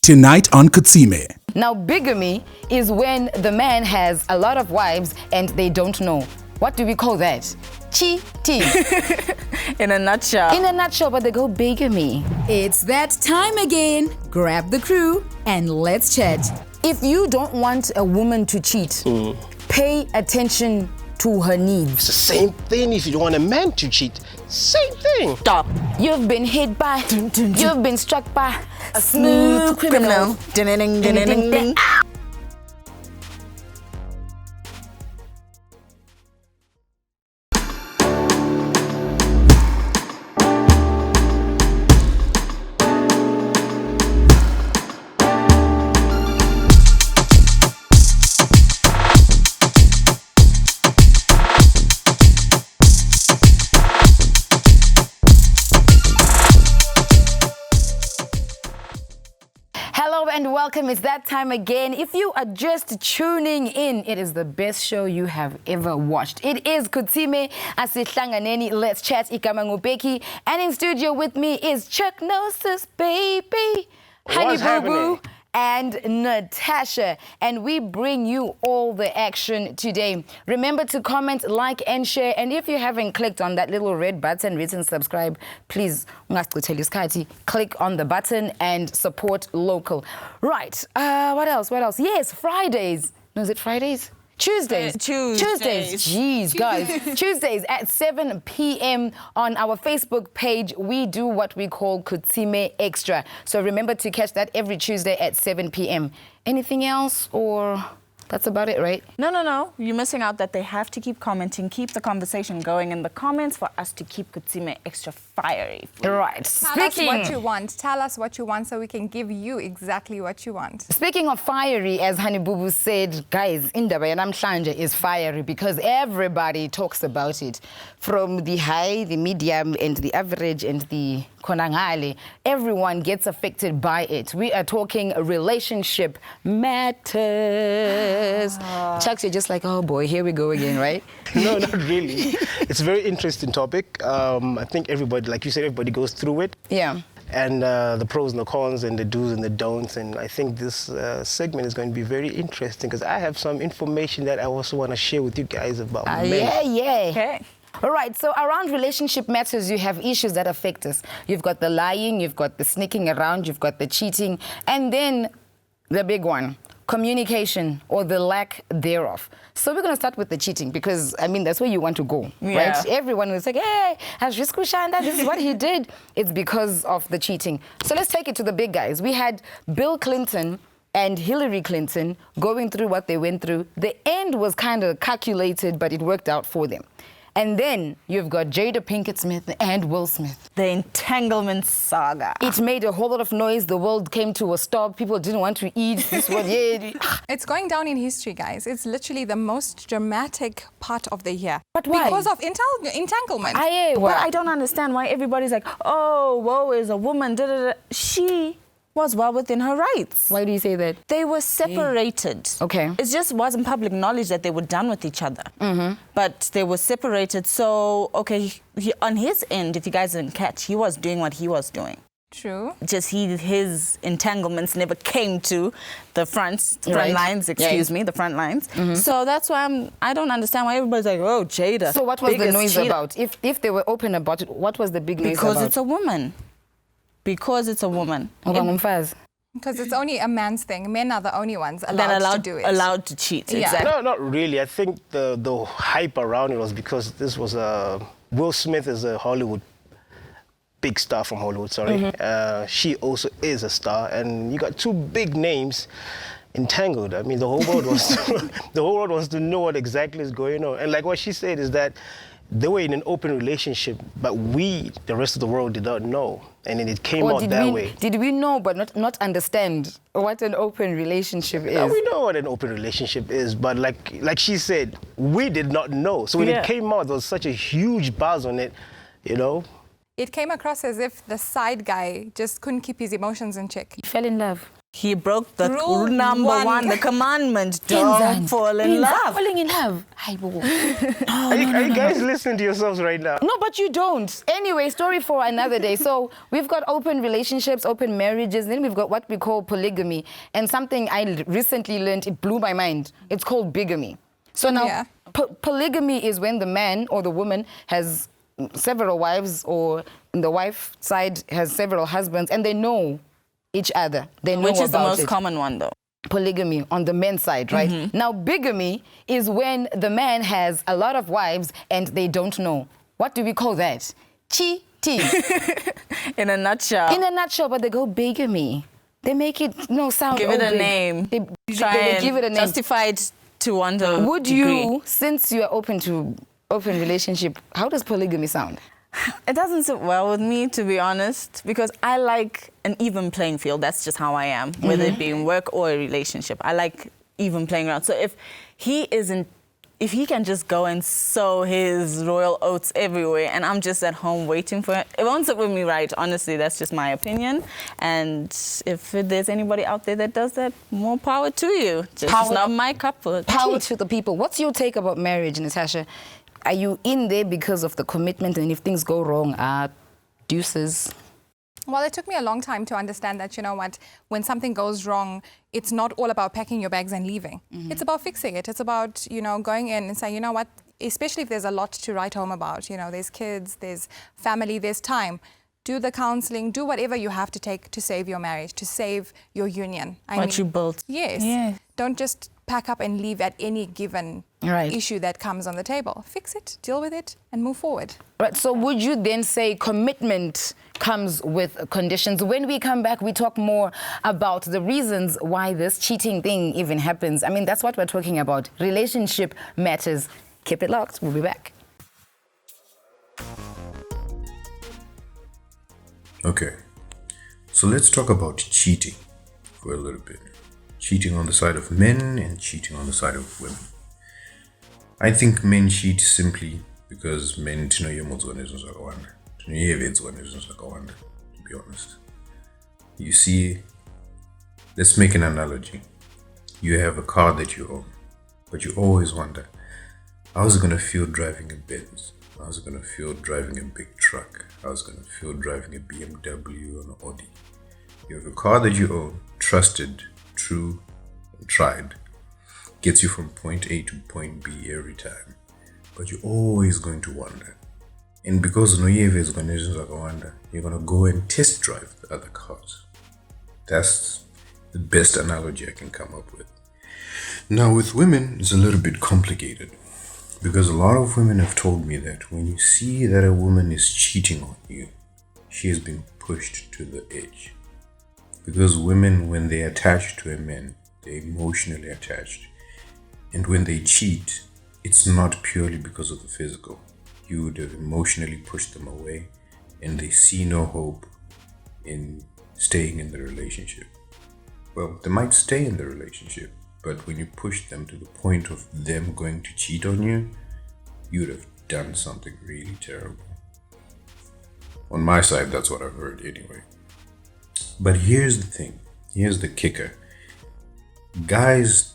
Tonight on Kutsime. Now, bigamy is when the man has a lot of wives and they don't know. What do we call that? Cheating. In a nutshell. In a nutshell, but they go bigamy. It's that time again. Grab the crew and let's chat. If you don't want a woman to cheat, pay attention to her needs. It's the same thing if you don't want a man to cheat. Same thing. Stop. You've been hit by, you've been struck by a smooth criminal. Ding, ding, ding, ding, ding. Hello and welcome. It's that time again. If you are just tuning in, it is the best show you have ever watched. It is Kutsime Asihlanganeni. Let's chat. Igama ngubeki. And in studio with me is Chuck Gnosis, baby, Honey Boo Boo, and Natasha. And we bring you all the action today. Remember to comment, like, and share. And if you haven't clicked on that little red button written subscribe, please click on the button and support local. Right. What else? Yes, Fridays. No, is it Fridays? Tuesdays. Tuesdays. Jeez, guys. Tuesdays at 7 p.m. on our Facebook page, we do what we call Kutsime Extra. So remember to catch that every Tuesday at 7 p.m. Anything else, or that's about it, right? No. You're missing out that they have to keep commenting, keep the conversation going in the comments for us to keep Kutsime extra fiery. Right. Tell us what you want. Tell us what you want so we can give you exactly what you want. Speaking of fiery, as Honey Boo Boo said, guys, indaba yanamhlanje is fiery because everybody talks about it. From the high, the medium, and the average, and the konangale, everyone gets affected by it. We are talking relationship matters. Chucks, you're just like, oh boy, here we go again, right? No, not really. It's a very interesting topic. I think everybody, like you said, everybody goes through it. Yeah. And the pros and the cons and the do's and the don'ts. And I think this segment is going to be very interesting because I have some information that I also want to share with you guys about men. Yeah. Okay. All right, so around relationship matters, you have issues that affect us. You've got the lying, you've got the sneaking around, you've got the cheating, and then the big one, communication or the lack thereof. So we're going to start with the cheating because, I mean, that's where you want to go, right? Everyone was like, hey, this is what he did. It's because of the cheating. So let's take it to the big guys. We had Bill Clinton and Hillary Clinton going through what they went through. The end was kind of calculated, but it worked out for them. And then you've got Jada Pinkett Smith and Will Smith. The entanglement saga. It made a whole lot of noise. The world came to a stop. People didn't want to eat. This was, It's going down in history, guys. It's literally the most dramatic part of the year. But why? Because of entanglement. But I don't understand why everybody's like, oh, woe is a woman. Da, da, da. She was well within her rights. Why do you say that? They were separated. Okay. It just wasn't public knowledge that they were done with each other. But they were separated. So, okay, on his end, if you guys didn't catch, he was doing what he was doing. True. Just his entanglements never came to the front lines, the front lines. So that's why I don't understand why everybody's like, oh, Jada. So what was the noise about? If they were open about it, what was the big noise about? Because it's a woman. Because it's a woman. Because it's only a man's thing. Men are the only ones allowed to do it. Allowed to cheat, Yeah. exactly. No, not really. I think the hype around it was because this was Will Smith is a Hollywood big star from Hollywood, sorry. She also is a star, and you got two big names entangled. I mean, the whole world wants to know what exactly is going on. And like what she said is that they were in an open relationship, but we, the rest of the world, did not know. And then it came out that way. Did we know but not understand what an open relationship is? No, we know what an open relationship is, but like she said, we did not know. So when it came out, there was such a huge buzz on it, you know. It came across as if the side guy just couldn't keep his emotions in check. He fell in love. He broke the Rule number one, the commandment. Don't fall in love. Falling in love. Are you guys listening to yourselves right now? No, but you don't. Anyway, story for another day. So we've got open relationships, open marriages, and then we've got what we call polygamy. And something I recently learned, it blew my mind. It's called bigamy. So now, polygamy is when the man or the woman has several wives, or the wife side has several husbands, and they know each other. They know Which is the about most it. common one, though. Polygamy on the men's side, right? Now, bigamy is when the man has a lot of wives and they don't know. What do we call that? Cheating. In a nutshell. In a nutshell, but they go bigamy. They make it sound. Give it a big. name. They Try give it a name. Justify it to one degree. Would you, since you are open to open relationship, how does polygamy sound? It doesn't sit well with me, to be honest, because I like an even playing field. That's just how I am, whether it be in work or a relationship. I like even playing around. So if he can just go and sow his royal oats everywhere and I'm just at home waiting for it, it won't sit with me right. Honestly, that's just my opinion. And if there's anybody out there that does that, more power to you. Just not my cup full of Power tea. to the people. What's your take about marriage, Natasha? Are you in there because of the commitment, and if things go wrong, deuces? Well, it took me a long time to understand that, you know what, when something goes wrong, it's not all about packing your bags and leaving. It's about fixing it. It's about, going in and saying, you know what, especially if there's a lot to write home about, there's kids, there's family, there's time. Do the counseling, do whatever you have to take to save your marriage, to save your union. What you built. Yes. Yeah. Don't just pack up and leave at any given issue that comes on the table. Fix it, deal with it, and move forward. Right, so would you then say commitment comes with conditions? When we come back, we talk more about the reasons why this cheating thing even happens. I mean, that's what we're talking about. Relationship matters. Keep it locked. We'll be back. Okay, so let's talk about cheating for a little bit. Cheating on the side of men and cheating on the side of women. I think men cheat simply because men to be honest. You see, let's make an analogy. You have a car that you own, but you always wonder, how's it going to feel driving a Benz? How's it going to feel driving a big truck? How's it going to feel driving a BMW or an Audi? You have a car that you own, trusted, true, and tried. Gets you from point A to point B every time. But you're always going to wonder. And because Noyeve is going to wonder, you're going to go and test drive the other cars. That's the best analogy I can come up with. Now with women, it's a little bit complicated. Because a lot of women have told me that when you see that a woman is cheating on you, she has been pushed to the edge. Because women, when they attach to a man, they're emotionally attached. And when they cheat, it's not purely because of the physical. You would have emotionally pushed them away, and they see no hope in staying in the relationship. Well, they might stay in the relationship, but when you push them to the point of them going to cheat on you, you would have done something really terrible. On my side, that's what I've heard anyway. But here's the thing. Here's the kicker. Guys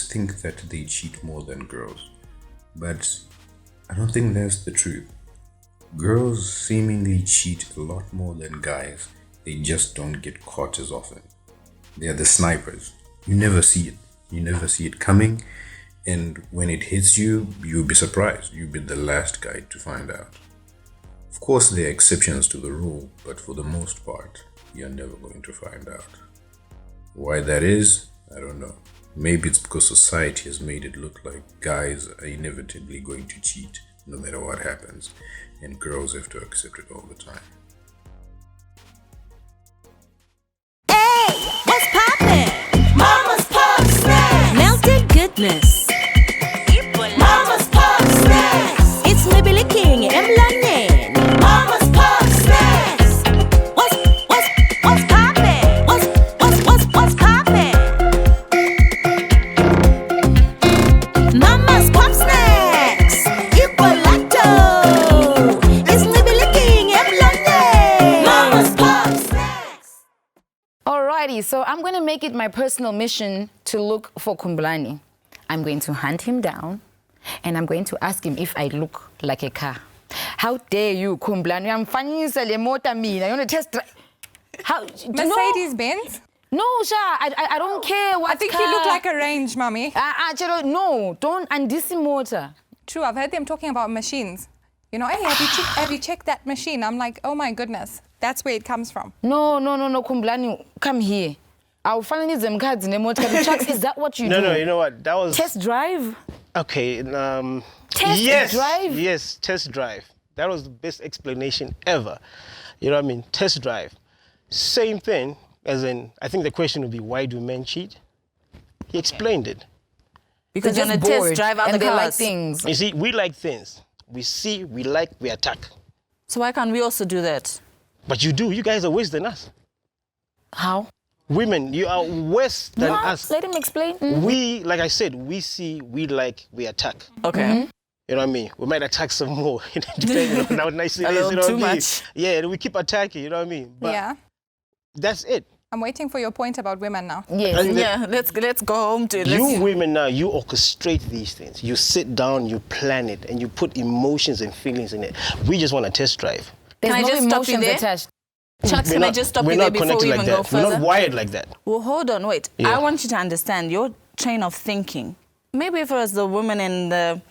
think that they cheat more than girls. But I don't think that's the truth. Girls seemingly cheat a lot more than guys. They just don't get caught as often. They are the snipers. You never see it. You never see it coming. And when it hits you, you'll be surprised. You'll be the last guy to find out. Of course, there are exceptions to the rule, but for the most part, you're never going to find out. Why that is, I don't know. Maybe it's because society has made it look like guys are inevitably going to cheat no matter what happens, and girls have to accept it all the time. Hey, what's poppin'? Mama's Pop Snacks. Melted goodness. Mama's Pop Snacks. It's Nibili King Mlanen. Mama's Pop Snacks. What's poppin'? What's poppin'? Mama's Pop Snacks. Equalato. It's Nibili King Mlanen. Mama's Pop Snacks. So I'm going to make it my personal mission to look for Kumbulani. I'm going to hunt him down and I'm going to ask him if I look like a car. How dare you, Kumbulani? I'm funny, le motor mina. You want to test drive? How? Mercedes-Benz? No, Sha, I don't care what I think car. you look like a range, mummy. Chero, no, don't undisi motor. True, I've heard them talking about machines. You know, hey, have you checked that machine? I'm like, oh my goodness, that's where it comes from. No, Kumbulani, come here. I'll finally need them cards in the motor. Chucks, is that what you do? No, you know what? That was... Test drive? Okay, Test drive? Yes, test drive. That was the best explanation ever. You know what I mean? Test drive. Same thing, as in, I think the question would be, why do men cheat? He explained it. Because They're you're just gonna bored test drive out and the they cars. like things. You see, we like things. We see, we like, we attack. So why can't we also do that? But you do. You guys are worse than us. How? Women, you are worse than us. Let him explain. We, like I said, we see, we like, we attack. Okay. You know what I mean? We might attack some more, depending on how nice it A is. little You know too what I mean? much. Yeah, and we keep attacking, you know what I mean? But Yeah. that's it. I'm waiting for your point about women now. Yes. And Yeah, let's go home to it. You women now, you orchestrate these things. You sit down, you plan it, and you put emotions and feelings in it. We just want to test drive. There's Can I no just stop you emotions there? attached. Chucks, We're can I not- just stop we're you there not before connected we like even go that. further? We're not wired like that. Well, hold on, wait. Yeah. I want you to understand your train of thinking. Maybe if it was the woman in the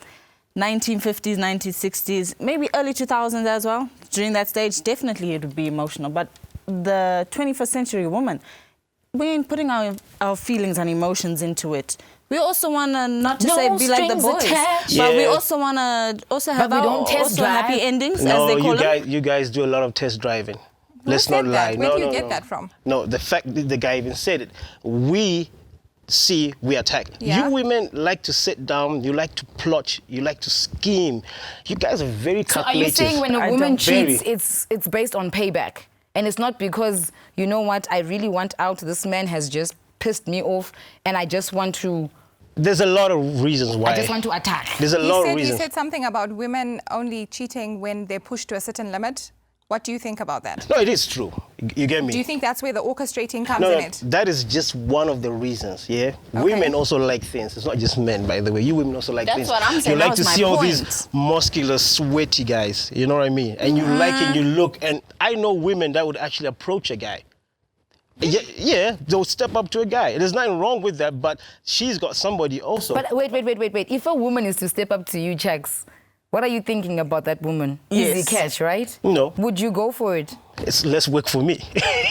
1950s, 1960s, maybe early 2000s as well, during that stage, definitely it would be emotional. But the 21st century woman, we ain't putting our feelings and emotions into it. We also want to, not to No say be like the strings boys, attached. but we Yeah. also want to also have we our don't test also drive. happy endings, No, as they call them. you guys do a lot of test driving. Let's said not that? lie. Where no, do you no, get no. that from? No, the fact that the guy even said it. We see, we attack. Yeah. You women like to sit down, you like to plot, you like to scheme. You guys are very So are calculative. you saying when a I woman don't- cheats, Very. it's based on payback? And it's not because, you know what, I really want out, this man has just pissed me off and I just want to There's a lot of reasons why. I just want to attack? There's a lot of You reasons. said something about women only cheating when they're pushed to a certain limit. What do you think about that? No, it is true. You get me? Do you think that's where the orchestrating comes No, in no, it? that is just one of the reasons, yeah? Women also like things. It's not just men, by the way. You women also like That's things. what I'm saying. You That like to was my see all point. these muscular, sweaty guys. You know what I mean? And you like it, you look. And I know women that would actually approach a guy. Yeah, they'll step up to a guy. There's nothing wrong with that, but she's got somebody also. But wait. If a woman is to step up to you, Chucks, what are you thinking about that woman? Yes. Easy catch, right? No. Would you go for it? It's less work for me.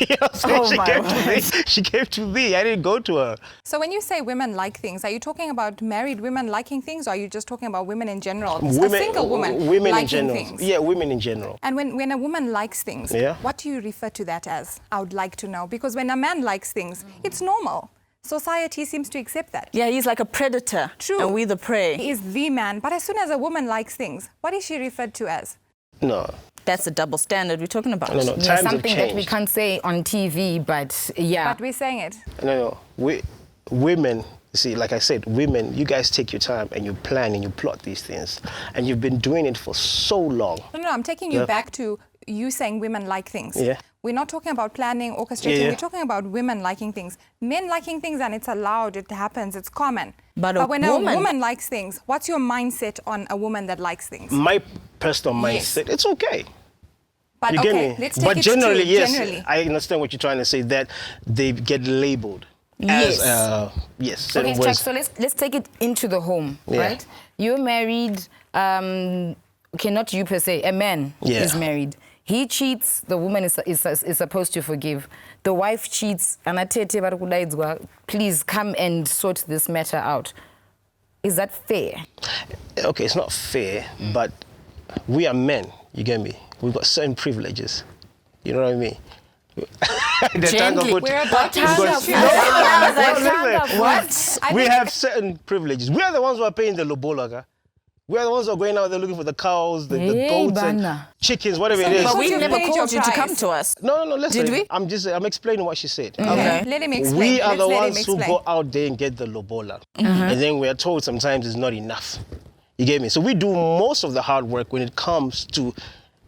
You know what I'm saying? Oh, my She came to me. I didn't go to her. So when you say women like things, are you talking about married women liking things, or are you just talking about women in general? A single woman women liking in general. things. Yeah, women in general. And when a woman likes things, Yeah. what do you refer to that as? I would like to know. Because when a man likes things, it's normal. Society seems to accept that. Yeah, he's like a predator. True. And we the prey. He is the man. But as soon as a woman likes things, what is she referred to as? No, That's a double standard we're talking about. no. Yeah, Times have something that we changed. can't say on TV, but yeah. But we're saying it. No. Women, you see, like I said, women, you guys take your time and you plan and you plot these things. And you've been doing it for so long. No, I'm taking you Yeah. back to you saying women like things. Yeah. We're not talking about planning, orchestrating. Yeah. We're talking about women liking things. Men liking things, and it's allowed, it happens, it's common. But a when woman- a woman likes things, what's your mindset on a woman that likes things? My personal Yes. mindset, it's okay. But You okay, get me? let's take But it generally, to yes, generally. I understand what you're trying to say, that they get labeled Yes. as, yes, certain Okay, words. Chuck, so let's take it into the home, Yeah. right? You're married, okay, not you per se, a man Yeah. is married. He cheats, the woman is supposed to forgive. The wife cheats, and please come and sort this matter out. Is that fair? Okay, it's not fair, but we are men, you get me? We've got certain privileges. You know what I mean? The Gently. Tanglefoot- We're about to We've got- shoot. Listen, we have certain privileges. We are the ones who are paying the lobola. We are the ones who are going out there looking for the cows, the Hey, goats, and Bana. chickens, whatever it is. But we Because you never paid your called you to price. come to us. No, listen. Did we? I'm explaining what she said. Okay. Let him explain. We are Let's the let him ones who explain. go out there and get the lobola. And then we are told sometimes it's not enough. You get me? So we do most of the hard work when it comes to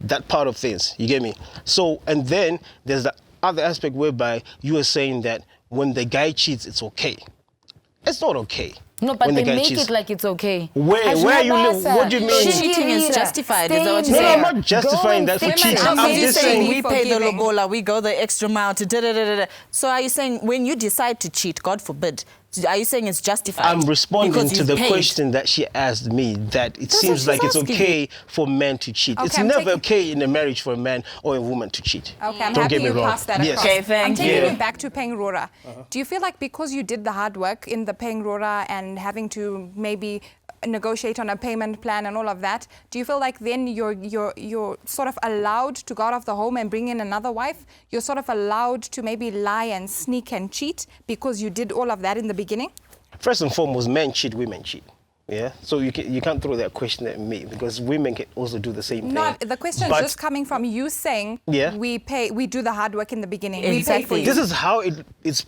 that part of things. You get me? So, and then there's the other aspect whereby you are saying that when the guy cheats, it's okay. It's not okay. No, but when they the guy make cheats. it like it's okay. Where you live? What do you mean? Cheating is justified, is that what you're No, saying? I'm not justifying that for Women cheating. are I'm so just saying saying. we pay the forgiving. lobola, we go the extra mile to da-da-da-da-da. So are you saying when you decide to cheat, God forbid, are you saying it's justified? I'm responding because to you've the paid? question that she asked me, that it That's seems what like she's it's asking. okay for men to cheat. Okay, it's I'm never taking- okay in a marriage for a man or a woman to cheat. Okay, I'm Don't happy get me you wrong. passed that Yes. across. Okay, I'm thank taking you. you back to Pengrora. Do you feel like because you did the hard work in the Pengrora and having to maybe negotiate on a payment plan and all of that, do you feel like then you're sort of allowed to go out of the home and bring in another wife? You're sort of allowed to maybe lie and sneak and cheat because you did all of that in the beginning? First and foremost, men cheat, women cheat. Yeah, so you can't throw that question at me because women can also do the same Not thing. the question But is just coming from you saying Yeah. we do the hard work in the beginning. We pay for Exactly. you. this is how it's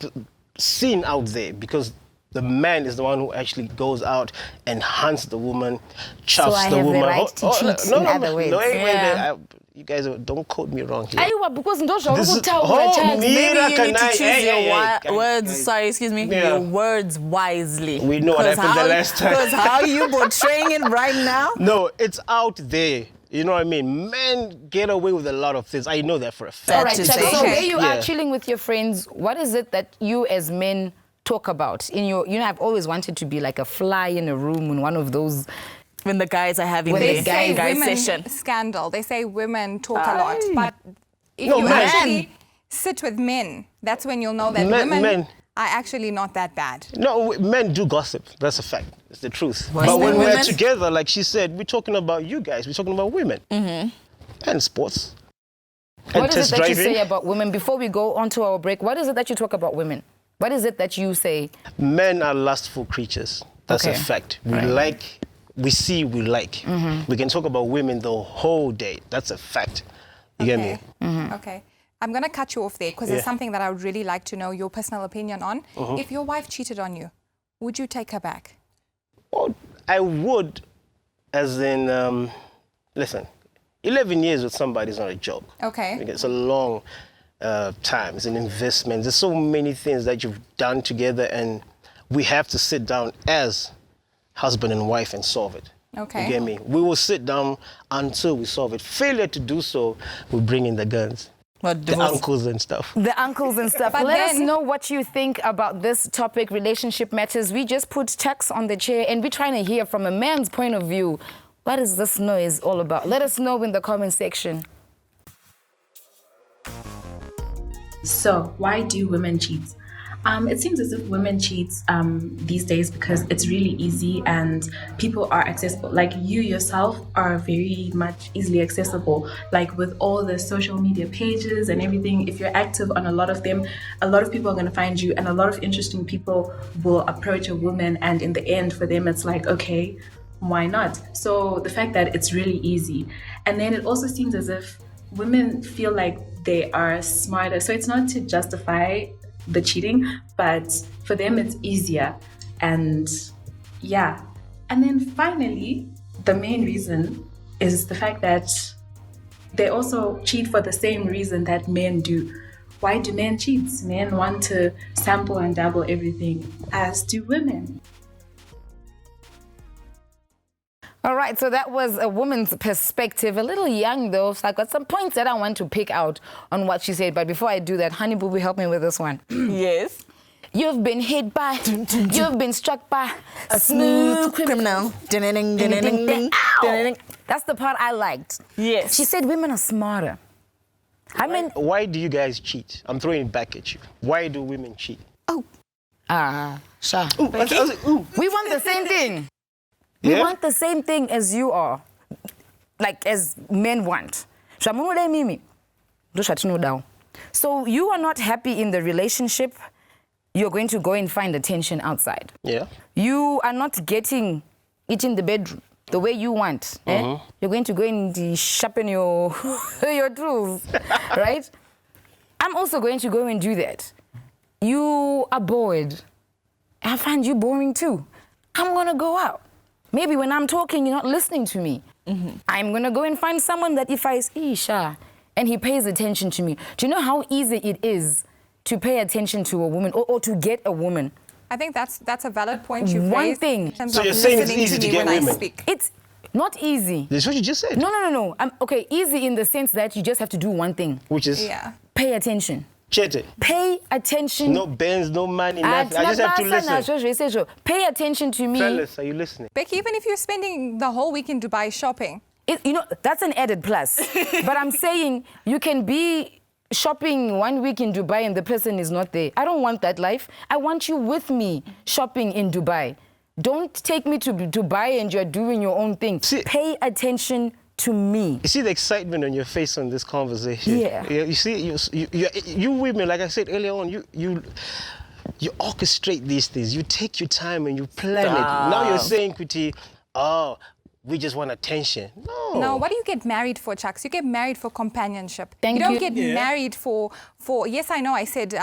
seen out there, because the man is the one who actually goes out and hunts the woman, chuffs I the have the woman. right to cheat, in other words. You guys don't quote me wrong here. Ayiwa, because ndosho This is- ukuthawu Oh, tax. me- Maybe you need to Hey, choose hey, your hey, hey, words. guys. Sorry, excuse me. Yeah. Your words wisely. We know what 'Cause happened the how- last time. Because how you portraying it right now? No, it's out there. You know what I mean? Men get away with a lot of things. I know that for a fact. All right, to Chuck, say. so Okay. where you Yeah. are chilling with your friends, what is it that you as men talk about? I've always wanted to be like a fly in a room in one of those. When the guys are having When their the They say guy women session. scandal. They say women talk a lot. But if No, you men. actually sit with men, that's when you'll know that Men- women men. are actually not that bad. No, men do gossip. That's a fact. It's the truth. Worse But when than we're women? together, like she said, we're talking about you guys. We're talking about women. And sports. And What is test it that you driving. say about women? Before we go on to our break, what is it that you talk about women? What is it that you say? Men are lustful creatures. That's Okay. a fact. We see, we like. We can talk about women the whole day. That's a fact. You get me? Okay. I'm going to cut you off there because Yeah. there's something that I would really like to know your personal opinion on. If your wife cheated on you, would you take her back? Well, I would, as in, listen, 11 years with somebody is not a joke. Okay. It's a long time. It's an investment. There's so many things that you've done together, and we have to sit down as husband and wife and solve it. Okay. You get me? We will sit down until we solve it. Failure to do so, we bring in the guns, What, the divorce? uncles and stuff. The uncles and stuff. But Let us then- know what you think about this topic, relationship matters. We just put Chucks on the chair and we're trying to hear from a man's point of view. What is this noise all about? Let us know in the comment section. So, why do women cheat? It seems as if women cheat these days because it's really easy and people are accessible. Like you yourself are very much easily accessible. Like with all the social media pages and everything, if you're active on a lot of them, a lot of people are going to find you and a lot of interesting people will approach a woman, and in the end for them it's like, okay, why not? So the fact that it's really easy. And then it also seems as if women feel like they are smarter. So it's not to justify the cheating, but for them it's easier. And yeah. And then finally, the main reason is the fact that they also cheat for the same reason that men do. Why do men cheat? Men want to sample and dabble everything, as do women. All right, so that was a woman's perspective. A little young, though, so I got some points that I want to pick out on what she said. But before I do that, Honey Boo Boo, help me with this one. Yes. You've been hit by, you've been struck by a smooth criminal. Ding-ding, ding-ding, ding, Ow! ding-ding. That's the part I liked. Yes. She said women are smarter. I mean, Why do you guys cheat? I'm throwing it back at you. Why do women cheat? Sha. Ooh. We want the same thing. We Yeah? want the same thing as you are, like as men want. So you are not happy in the relationship, you're going to go and find attention outside. Yeah. You are not getting it in the bedroom the way you want. You're going to go and sharpen your, your tools, right? I'm also going to go and do that. You are bored. I find you boring too. I'm going to go out. Maybe when I'm talking, you're not listening to me. I'm going to go and find someone that if I say, Isha, and he pays attention to me. Do you know how easy it is to pay attention to a woman or to get a woman? I think that's a valid point you've One raised. thing. In terms So of you're saying it's listening easy to me get when women? I speak. It's not easy. That's what you just said. No. Okay, easy in the sense that you just have to do one thing. Which is Yeah. Pay attention. Chete. Pay attention. No bands, no money, nothing. I just have to listen. Pay attention to me. Fellas, are you listening? Becky, even if you're spending the whole week in Dubai shopping, That's an added plus. But I'm saying you can be shopping 1 week in Dubai and the person is not there. I don't want that life. I want you with me shopping in Dubai. Don't take me to Dubai and you're doing your own thing. Pay attention to me. You see the excitement on your face on this conversation. Yeah. You see, you women, like I said earlier on, you orchestrate these things. You take your time and you plan it. Now you're saying, Kuti, oh, we just want attention. No, what do you get married for, Chucks? You get married for companionship. Thank you don't you. get married for, yes, I know I said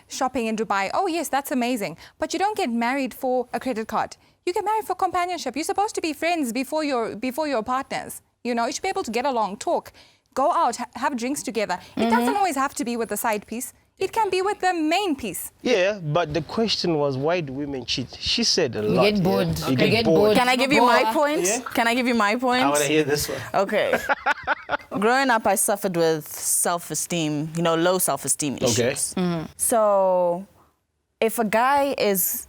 shopping in Dubai. Oh, yes, that's amazing. But you don't get married for a credit card. You get married for companionship. You're supposed to be friends before your partners. You know, you should be able to get along, talk, go out, have drinks together. It doesn't always have to be with the side piece. It can be with the main piece. Yeah, but the question was, why do women cheat? She said a lot. get bored. You Okay. get bored. Can I give you my Boa. point? Yeah. Can I give you my point? I want to hear this one. Okay. Growing up, I suffered with self-esteem, low self-esteem issues. So if a guy is,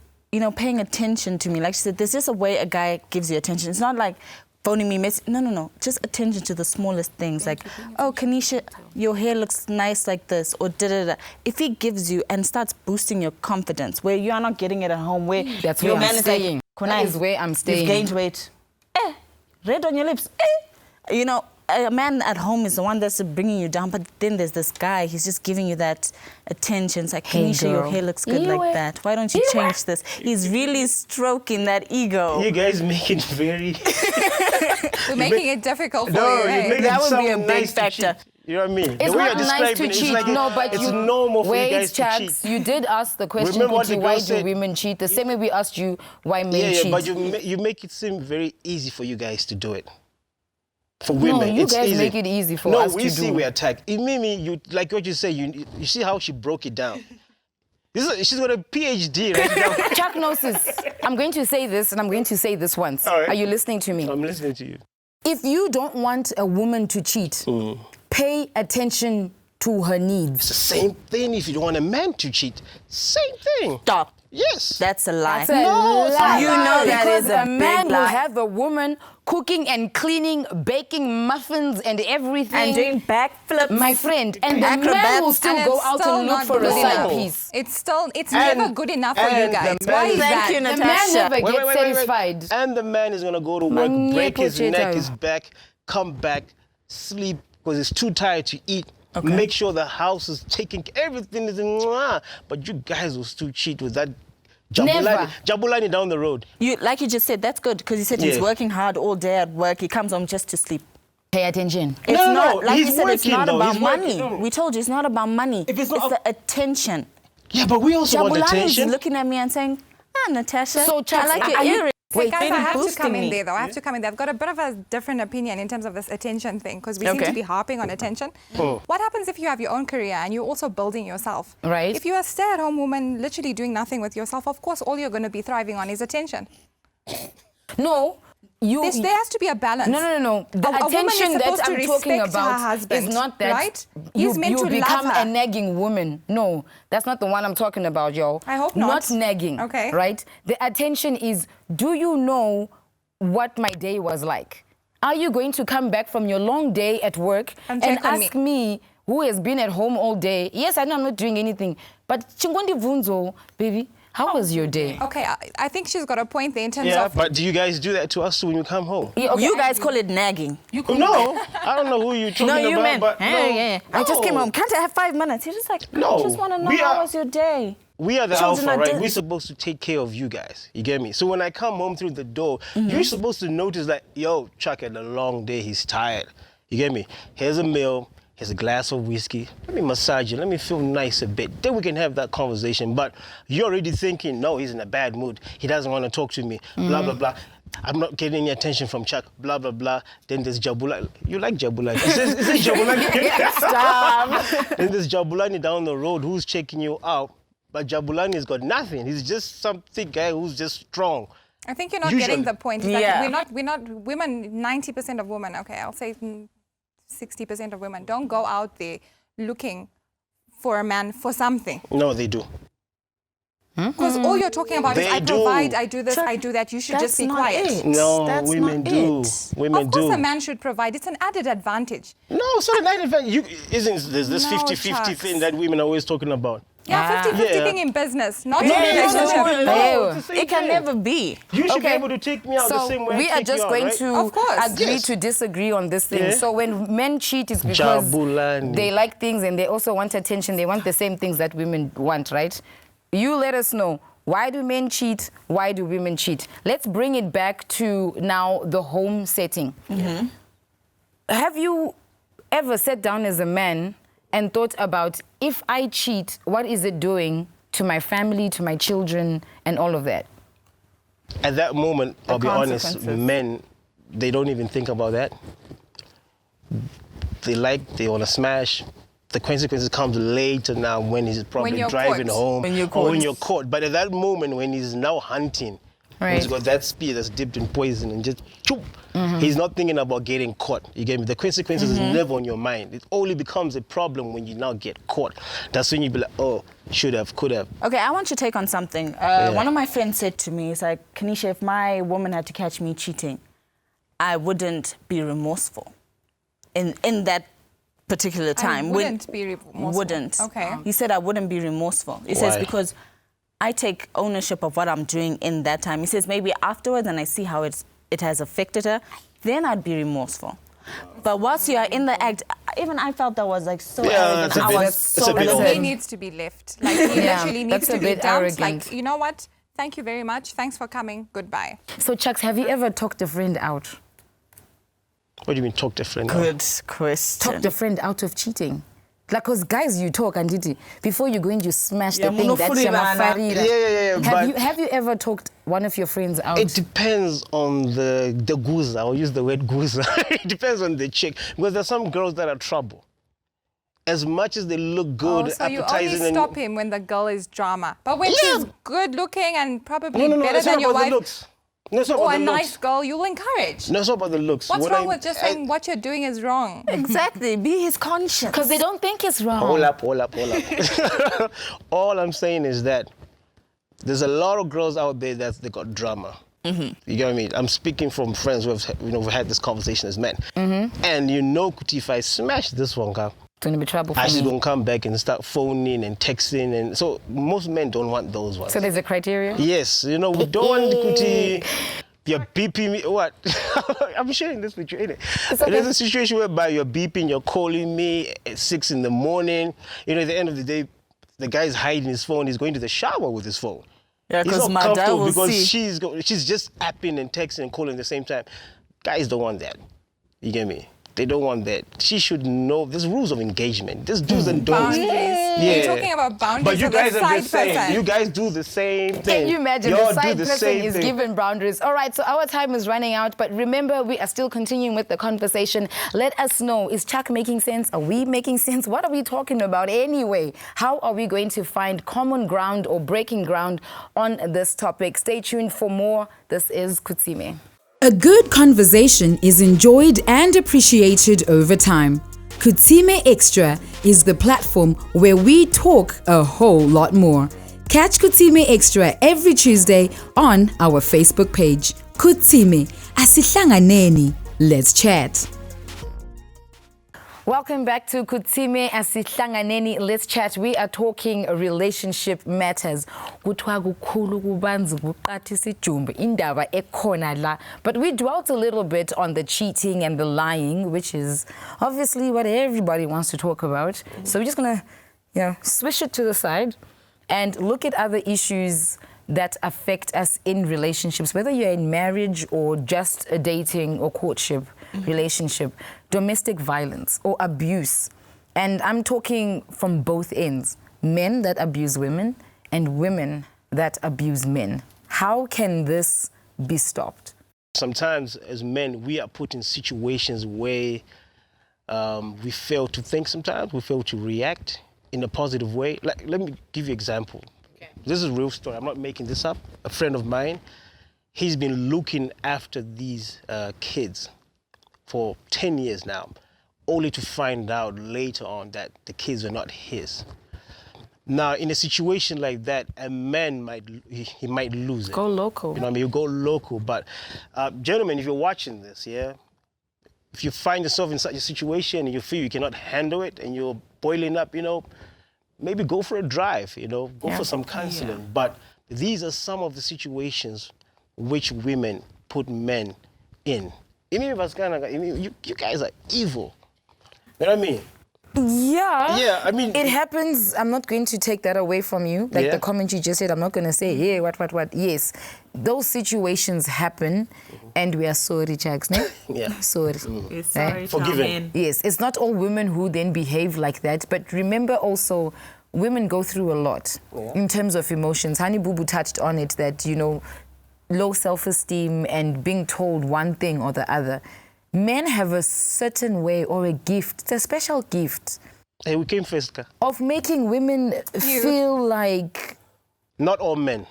paying attention to me, like she said, there's just a way a guy gives you attention. It's not like phoning me, no. Just attention to the smallest things. Like, oh, Kanisha, your hair looks nice like this, or da-da-da. If he gives you and starts boosting your confidence, where you are not getting it at home, where That's your where man I'm is staying. like, That is where I'm staying. You've gained weight. Red on your lips. A man at home is the one that's bringing you down, but then there's this guy, he's just giving you that attention. It's like, Hey, Kanisha, your girl. hair looks good like that. Why don't you change this? He's really stroking that ego. You guys make it very... We're making it difficult for No, you. you Hey? make That it would be a sound big nice to factor. cheat. You know what I mean? It's The way not you're nice to describing it, cheat, it's like but it's you... normal for you Wait, guys to Chucks, cheat. you did ask the question, Remember what the Kuti, girl why said? do women cheat? The same way we asked you why men cheat. but you make it seem very easy for you guys to do it. For women, you it's guys easy. make it easy for us No, we to see do. we attack. In Mimi, you like what you say. You see how she broke it down. She's got a PhD right now. Chuck knows this. I'm going to say this, and I'm going to say this once. All right. Are you listening to me? I'm listening to you. If you don't want a woman to cheat, pay attention to her needs. It's the same thing if you don't want a man to cheat. Same thing. Stop. Yes. That's a lie. That's a lie. You know that Because is a man big will lie. have a woman cooking and cleaning, baking muffins and everything. And doing backflips. My friend. And the man Acrobats. will still And go it's out still and look not for a good side enough. piece. It's never good enough for you and guys. the Why man- is that? Thank you, The man Natasha. never Wait, gets wait. satisfied. And the man is going to go to My work, break his potato. neck, his back, come back, sleep because he's too tired to eat. Make sure the house is taken, everything is in. But you guys will still cheat with that Never. Jabulani down the road. Like you just said, that's good because you said he's Yeah. working hard all day at work. He comes home just to sleep. Pay attention. It's No, not, like he's you said, it's working, not though. about He's working. money. No. We told you it's not about money. If it's not the attention. Yeah, but we also want Jabulani is attention. looking at me and saying, Natasha, So, Chucks, I like your are you- earrings. Wait, guys, I Been have to boosting come in me. there, though. I have to come in there. I've got a bit of a different opinion in terms of this attention thing, because we seem Okay. to be harping on attention. What happens if you have your own career and you're also building yourself? Right. If you're a stay-at-home woman, literally doing nothing with yourself, of course, all you're going to be thriving on is attention. No, There has to be a balance. No. The A woman is attention that supposed to I'm talking respect her about husband, is not that right? you, He's meant you to love become her. a nagging woman. No, that's not the one I'm talking about, yo. I hope not. Not nagging. Okay. Right? The attention is, do you know what my day was like? Are you going to come back from your long day at work And and check on ask me, who has been at home all day? Yes, I know I'm not doing anything, but Chingondi Vunzo, baby, how was your day? Okay, I think she's got a point there in terms Yeah, of... but do you guys do that to us when you come home? Yeah, okay. You guys call it nagging. No, I don't know who you're talking No, you about, meant, but no. hey, I just came No. home. Can't I have 5 minutes? You're just like, No, I just want to know we how are- was your day. We are the Children alpha, are right? di- We're supposed to take care of you guys. You get me? So when I come home through the door, you're supposed to notice that, yo, Chuck had a long day, he's tired. You get me? Here's a meal, here's a glass of whiskey. Let me massage you, let me feel nice a bit. Then we can have that conversation. But you're already thinking, no, he's in a bad mood. He doesn't want to talk to me, blah, blah, blah. I'm not getting any attention from Chuck, blah, blah, blah. Then there's Jabulani. You like Jabulani. Is this Jabulani? Stop. Then there's Jabulani down the road who's checking you out. But Jabulani's got nothing. He's just some thick guy who's just strong. I think you're not Usually. getting the point. Is Yeah. that we're not women. 90% of women. Okay, I'll say 60% of women don't go out there looking for a man for something. No, they do. Because all you're talking about is They I do. provide, I do this, I do that. You should just be quiet. It. No, That's women not do. it. Women Of course, do. a man should provide. It's an added advantage. No, it's not an advantage. Isn't there's this No, 50-50 Chucks. thing that women are always talking about? Yeah, 50-50 Yeah. thing in business, not in Yeah, relationship. no, it's the same It can thing. never be. You should be Okay. able to take me out the So same way I we are take just you out, going right? to Of course. agree Yes. to disagree on this thing. Yeah. So when men cheat, it's because Jabulani. they like things and they also want attention. They want the same things that women want, right? You let us know. Why do men cheat? Why do women cheat? Let's bring it back to now the home setting. Have you ever sat down as a man and thought about, if I cheat, what is it doing to my family, to my children, and all of that? At that moment, I'll be honest, consequences. men, they don't even think about that. They want to smash. The consequences comes later now when he's probably you're driving caught. home When you're or when caught. you're caught. But at that moment when he's now hunting, when he's Right. got that spear that's dipped in poison and just choop, he's not thinking about getting caught. You get me? The consequences is never on your mind. It only becomes a problem when you now get caught. That's when you be like, oh, should have, could have. Okay, I want your take on something. One of my friends said to me, it's like, Kanisha, if my woman had to catch me cheating, I wouldn't be remorseful in that particular time. wouldn't be remorseful. Wouldn't. Okay. He said I wouldn't be remorseful. He says Why? because I take ownership of what I'm doing in that time. He says maybe afterwards and I see how it has affected her, then I'd be remorseful. But whilst you are in the act, even I felt that was like so arrogant. it's a I bit- was it's so a bit He over. needs to be left. Like, he Yeah, literally needs that's to a be bit dumped. arrogant. Like, you know what? Thank you very much. Thanks for coming. Goodbye. So, Chucks, have you ever talked a friend out? What do you mean talk to a friend? Good question. Talked a friend out of cheating? Like, because guys, you talk, and before you go in, you smash the Yeah, thing. That's your monofurilana. mafarira. Yeah, but- Have you ever talked one of your friends out? It depends on the guza. I'll use the word guza. It depends on the chick. Because there's some girls that are trouble. As much as they look good, So you appetizing, only stop him when the girl is drama. But when Yeah. she's good looking and probably No, better it's not than your about wife the looks. No, it's not or about a the nice looks. girl, you'll encourage. No, it's not about the looks. What's What wrong I- with just saying what you're doing is wrong? Exactly. Be his conscience. Because they don't think it's wrong. Hold up. All I'm saying is that there's a lot of girls out there that they got drama. You get what I mean? I'm speaking from friends who have we've had this conversation as men. And you know, Kuti, if I smash this one, It's going to be trouble for I should me. don't come back and start phoning and texting. And so most men don't want those ones. So there's a criteria? Yes, you know, we don't want Kuti. You're beeping me. What? I'm sharing this with you, innit? okay. There's a situation whereby you're beeping, you're calling me at 6 in the morning. You know, at the end of the day, the guy's hiding his phone. He's going to the shower with his phone. Yeah, He's because not my dad comfortable will because see. she's just apping and texting and calling at the same time. Guys don't want that. You get me? They don't want that. She should know. There's rules of engagement. There's do's and don'ts. Boundaries. You're talking about boundaries But you with a guys are side the same. person. You guys do the same thing. Can you imagine Y'all the do side the person same is thing. given boundaries? All right, so our time is running out, but remember, we are still continuing with the conversation. Let us know, is Chuck making sense? Are we making sense? What are we talking about anyway? How are we going to find common ground or breaking ground on this topic? Stay tuned for more. This is Kutsime. A good conversation is enjoyed and appreciated over time. Kutsime Extra is the platform where we talk a whole lot more. Catch Kutsime Extra every Tuesday on our Facebook page. Kutsime, asihlanganeni. Let's chat. Welcome back to Kutsime Asihlanganeni. Let's chat. We are talking relationship matters. Kuthiwa kukhulu kubanzi kuqathisa ijumbe indaba ekhona la. But we dwelt a little bit on the cheating and the lying, which is obviously what everybody wants to talk about. So we're just gonna, swish it to the side and look at other issues that affect us in relationships, whether you're in marriage or just a dating or courtship relationship, domestic violence or abuse. And I'm talking from both ends, men that abuse women and women that abuse men. How can this be stopped? Sometimes as men, we are put in situations where we fail to think sometimes, we fail to react in a positive way. Like, let me give you an example. Okay. This is a real story, I'm not making this up. A friend of mine, he's been looking after these kids for 10 years now, only to find out later on that the kids are not his. Now, in a situation like that, a man might lose it. Go local. You know what I mean? You go local. But, gentlemen, if you're watching this, yeah, if you find yourself in such a situation and you feel you cannot handle it and you're boiling up, you know, maybe go for a drive, you know, go for some counseling. Yeah. But these are some of the situations which women put men in. Even if it's kind of, you guys are evil. You know what I mean? Yeah. Yeah, I mean... It happens. I'm not going to take that away from you. Like the comment you just said, I'm not going to say, yeah, what. Yes, those situations happen and we are sorry, Jax, no? Yeah. Sorry. We're sorry, forgiven. Yes, it's not all women who then behave like that. But remember also, women go through a lot in terms of emotions. Hani Bubu touched on it that, you know, low self-esteem and being told one thing or the other. Men have a certain way or a gift, it's a special gift. Hey, we came first, Ka. Of making women feel like... Not all men.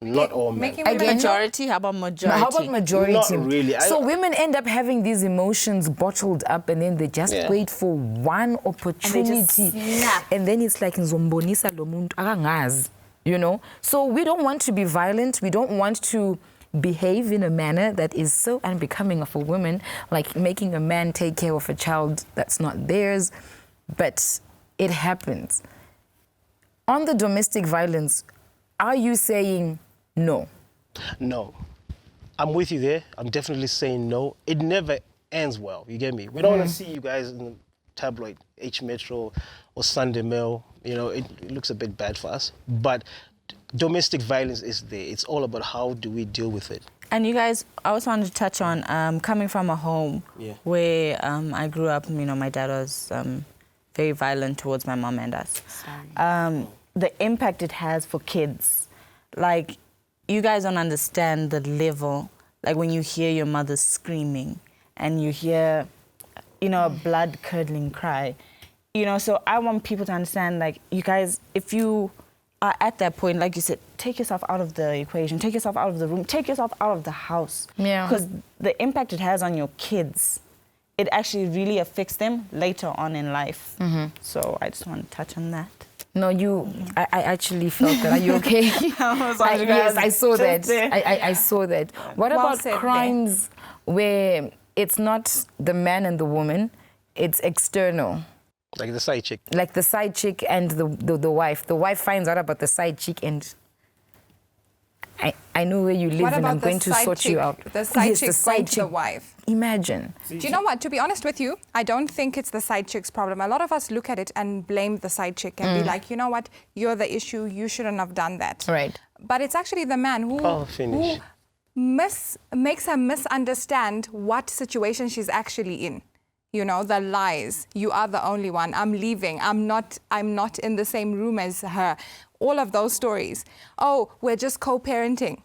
Not all men. Again, majority? How about majority? How about majority? Not really. So women end up having these emotions bottled up and then they just wait for one opportunity. And then it's like, Nzombonisa lomuntu akangazi, you know? So we don't want to be violent. We don't want to behave in a manner that is so unbecoming of a woman, like making a man take care of a child that's not theirs, but it happens. On the domestic violence, are you saying no? No. I'm with you there. I'm definitely saying no. It never ends well, you get me? We don't want to see you guys in the tabloid, H Metro or Sunday Mail. You know, it looks a bit bad for us, but domestic violence is there. It's all about how do we deal with it. And you guys, I also wanted to touch on coming from a home where I grew up, you know, my dad was very violent towards my mom and us. The impact it has for kids. Like, you guys don't understand the level, like when you hear your mother screaming and you hear, you know, a blood-curdling cry. You know, so I want people to understand, like, you guys, if you are at that point, like you said, take yourself out of the equation, take yourself out of the room, take yourself out of the house. Yeah. Because the impact it has on your kids, it actually really affects them later on in life. So I just want to touch on that. No, I actually felt that. Are you okay? Yes, I saw that. I saw that. What about crimes where it's not the man and the woman, it's external? Like the side chick. Like the side chick and the wife. The wife finds out about the side chick and I know where you live and I'm going to sort you out. The side chick going to the wife. Imagine. Do you know what? To be honest with you, I don't think it's the side chick's problem. A lot of us look at it and blame the side chick and be like, you know what? You're the issue. You shouldn't have done that. Right. But it's actually the man who makes her misunderstand what situation she's actually in. You know, the lies. You are the only one. I'm leaving. I'm not in the same room as her. All of those stories. Oh, we're just co-parenting.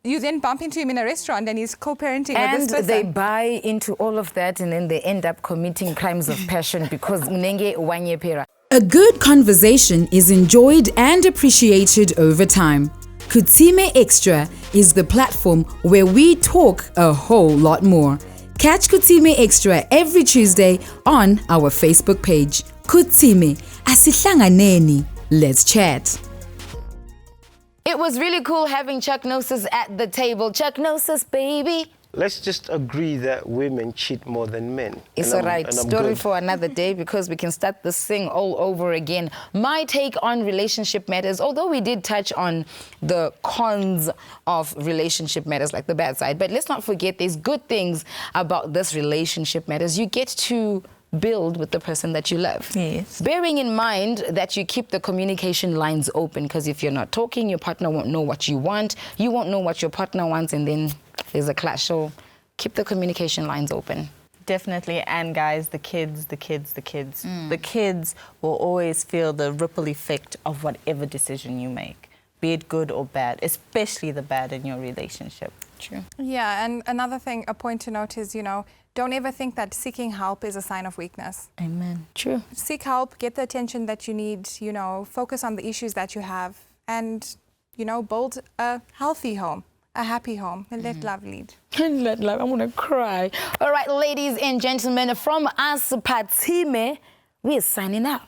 You then bump into him in a restaurant and he's co-parenting with this person. And they buy into all of that and then they end up committing crimes of passion because unenge wanye pera. A good conversation is enjoyed and appreciated over time. Kutsime Extra is the platform where we talk a whole lot more. Catch Kutsime Extra every Tuesday on our Facebook page. Kutsime, asihlanganeni. Let's chat. It was really cool having Chuck Gnosis at the table. Chuck Gnosis, baby. Let's just agree that women cheat more than men. It's all right. Story for another day because we can start this thing all over again. My take on relationship matters, although we did touch on the cons of relationship matters, like the bad side. But let's not forget there's good things about this relationship matters. You get to build with the person that you love. Yes. Bearing in mind that you keep the communication lines open, because if you're not talking, your partner won't know what you want. You won't know what your partner wants, and then there's a clash. So keep the communication lines open. Definitely. And guys, the kids. The kids will always feel the ripple effect of whatever decision you make. be it good or bad, especially the bad in your relationship. True. Yeah, and another thing, a point to note is, don't ever think that seeking help is a sign of weakness. Amen. True. Seek help, get the attention that you need, focus on the issues that you have, and, build a healthy home, a happy home, and let love lead. I'm gonna cry. All right, ladies and gentlemen, from us, Kotsime, we're signing out.